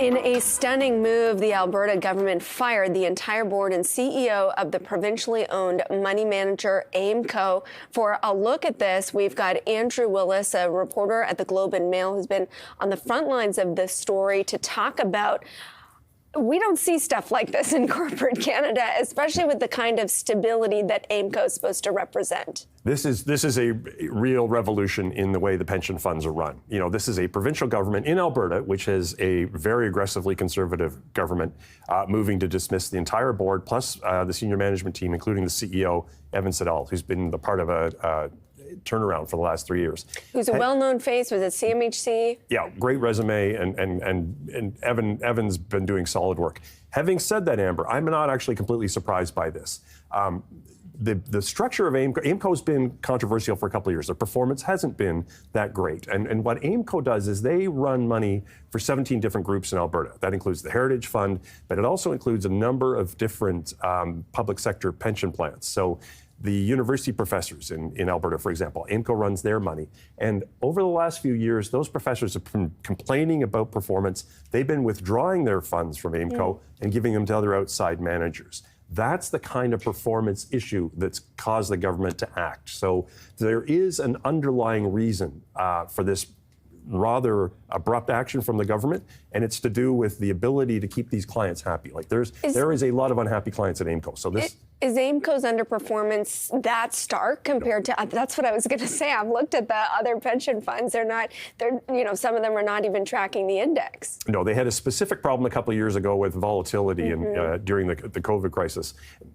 In a stunning move, the Alberta government fired the entire board and CEO of the provincially owned money manager AIMCo. For a look at this, we've got Andrew Willis, a reporter at the Globe and Mail, who's been on the front lines of this story to talk about. We don't see stuff like this in corporate Canada, especially with the kind of stability that AIMCo is supposed to represent. This is a real revolution in the way the pension funds are run. You know, this is a provincial government in Alberta, which is a very aggressively conservative government, moving to dismiss the entire board, plus the senior management team, including the CEO, Evan Siddall, who's been the part of a turnaround for the last 3 years. Who's a well-known face, was at CMHC? Yeah, great resume, and Evan's been doing solid work. Having said that, Amber, I'm not actually completely surprised by this. The structure of AIMCo has been controversial for a couple of years. Their performance hasn't been that great. And what AIMCo does is they run money for 17 different groups in Alberta. That includes the Heritage Fund, but it also includes a number of different public sector pension plans. So the university professors in Alberta, for example, AIMCo runs their money. And over the last few years, those professors have been complaining about performance. They've been withdrawing their funds from AIMCo and giving them to other outside managers. That's the kind of performance issue that's caused the government to act. So there is an underlying reason for this rather abrupt action from the government, and it's to do with the ability to keep these clients happy. Like there is a lot of unhappy clients at AIMCo. So this is AIMCo's underperformance that stark compared to, that's what I was going to say. I've looked at the other pension funds. Some of them are not even tracking the index. No, they had a specific problem a couple of years ago with volatility and during the COVID crisis.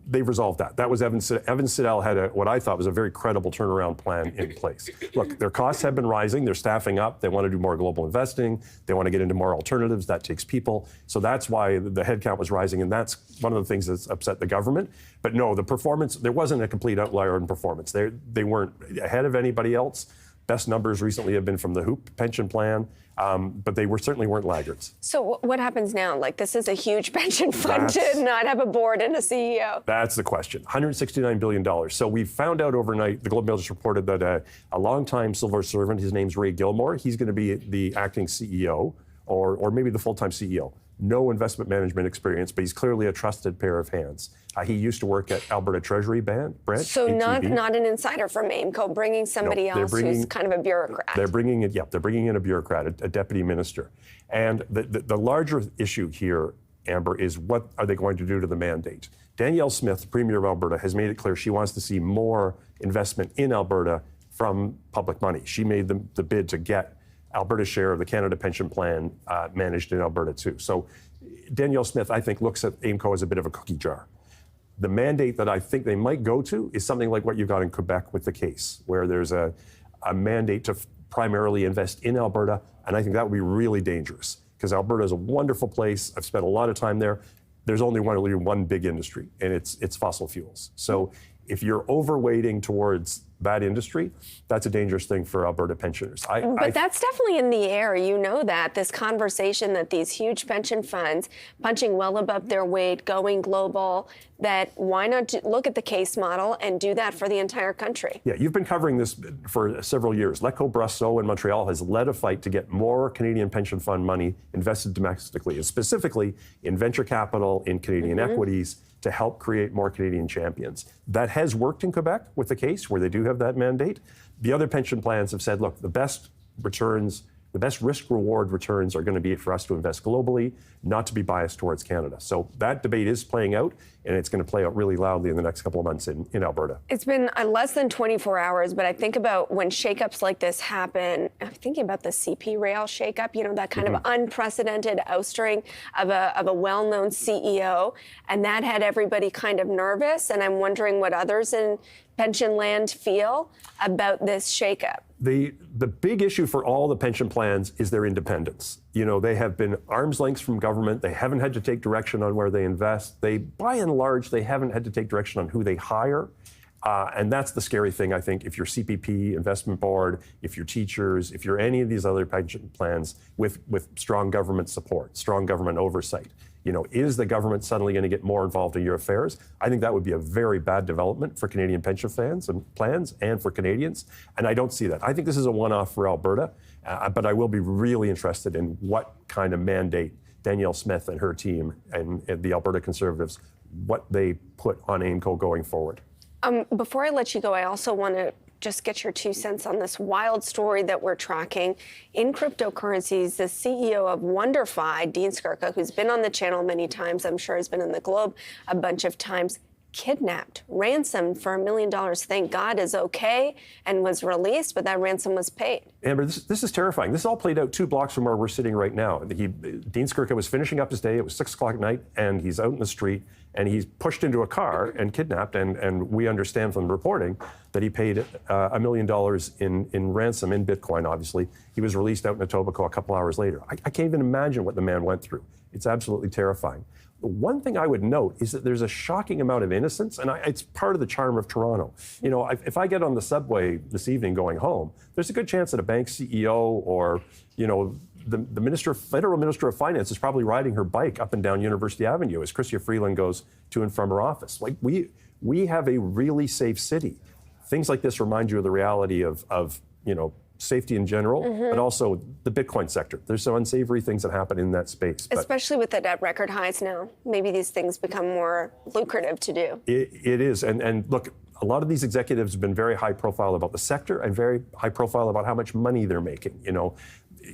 They've resolved that. That was Evan Siddall had what I thought was a very credible turnaround plan in place. Look, their costs have been rising. They're staffing up. They want to do more global investing. They want to get into more alternatives. That takes people. So that's why the headcount was rising, and that's one of the things that's upset the government. But no, the performance, there wasn't a complete outlier in performance. They weren't ahead of anybody else. Best numbers recently have been from the Hoop pension plan, but they certainly weren't laggards. So what happens now? Like, this is a huge pension fund to not have a board and a CEO. That's the question. $169 billion. So we found out overnight, the Globe and Mail just reported that a longtime civil servant, his name's Ray Gilmore, he's going to be the acting CEO or maybe the full-time CEO. No investment management experience, but he's clearly a trusted pair of hands. He used to work at Alberta Treasury branch. So not an insider from AIMCo, bringing somebody else who's kind of a bureaucrat. They're bringing in a bureaucrat, a deputy minister. And the larger issue here, Amber, is what are they going to do to the mandate? Danielle Smith, Premier of Alberta, has made it clear she wants to see more investment in Alberta from public money. She made the bid to get Alberta's share of the Canada Pension Plan managed in Alberta too. So Danielle Smith, I think, looks at AIMCo as a bit of a cookie jar. The mandate that I think they might go to is something like what you got in Quebec with the case, where there's a mandate to primarily invest in Alberta, and I think that would be really dangerous because Alberta is a wonderful place. I've spent a lot of time there. There's only one big industry, and it's fossil fuels. So if you're overweighting towards that industry, that's a dangerous thing for Alberta pensioners. But that's definitely in the air. You know that, this conversation that these huge pension funds punching well above their weight, going global, that why not look at the case model and do that for the entire country? Yeah, you've been covering this for several years. Lecco Brasseau in Montreal has led a fight to get more Canadian pension fund money invested domestically, and specifically in venture capital, in Canadian equities, to help create more Canadian champions. That has worked in Quebec with the case where they do have that mandate. The other pension plans have said, look, the best returns, the best risk-reward returns are going to be for us to invest globally, not to be biased towards Canada. So that debate is playing out, and it's going to play out really loudly in the next couple of months in Alberta. It's been less than 24 hours, but I think about when shakeups like this happen, I'm thinking about the CP Rail shakeup, that kind of unprecedented ousting of a well-known CEO, and that had everybody kind of nervous, and I'm wondering what others in pension land feel about this shakeup. The big issue for all the pension plans is their independence. They have been arm's length from government. They haven't had to take direction on where they invest. By and large, they haven't had to take direction on who they hire. And that's the scary thing, I think, if you're CPP, investment board, if you're teachers, if you're any of these other pension plans with strong government support, strong government oversight. Is the government suddenly going to get more involved in your affairs? I think that would be a very bad development for Canadian pension plans and for Canadians. And I don't see that. I think this is a one-off for Alberta, but I will be really interested in what kind of mandate Danielle Smith and her team and the Alberta Conservatives, what they put on AIMCo going forward. Before I let you go, I also want to just get your 2 cents on this wild story that we're tracking. In cryptocurrencies, the CEO of WonderFi, Dean Skirka, who's been on the channel many times, I'm sure has been in the Globe a bunch of times, kidnapped, ransomed for $1 million. Thank God is okay and was released, but that ransom was paid. Amber, this is terrifying. This all played out 2 blocks from where we're sitting right now. Dean Skirka was finishing up his day. It was 6 o'clock at night, and he's out in the street, and he's pushed into a car and kidnapped. And we understand from the reporting that he paid $1 million in ransom in Bitcoin, obviously. He was released out in Etobicoke a couple hours later. I can't even imagine what the man went through. It's absolutely terrifying. The one thing I would note is that there's a shocking amount of innocence, and it's part of the charm of Toronto. You know, if I get on the subway this evening going home, there's a good chance that a bank CEO or, you know, the federal minister of finance is probably riding her bike up and down University Avenue as Chrystia Freeland goes to and from her office. Like, we have a really safe city. Things like this remind you of the reality of you know, safety in general, but also the Bitcoin sector. There's some unsavory things that happen in that space. Especially with it at record highs now. Maybe these things become more lucrative to do. It is. And look, a lot of these executives have been very high profile about the sector and very high profile about how much money they're making. You know,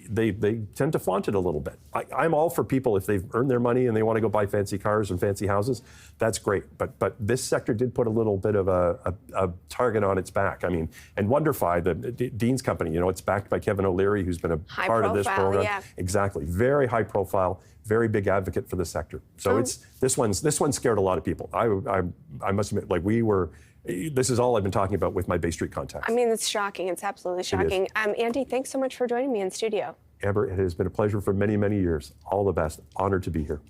they tend to flaunt it a little bit. I'm all for people, if they've earned their money and they want to go buy fancy cars and fancy houses, that's great. But this sector did put a little bit of a target on its back. I mean, and WonderFi, the Dean's company, you know, it's backed by Kevin O'Leary, who's been a part of this program. Yeah. Exactly. Very high profile, very big advocate for the sector. So this one scared a lot of people. I must admit, like, this is all I've been talking about with my Bay Street contacts. I mean, it's shocking. It's absolutely shocking. Andy, thanks so much for joining me in studio. Amber, it has been a pleasure for many, many years. All the best. Honored to be here.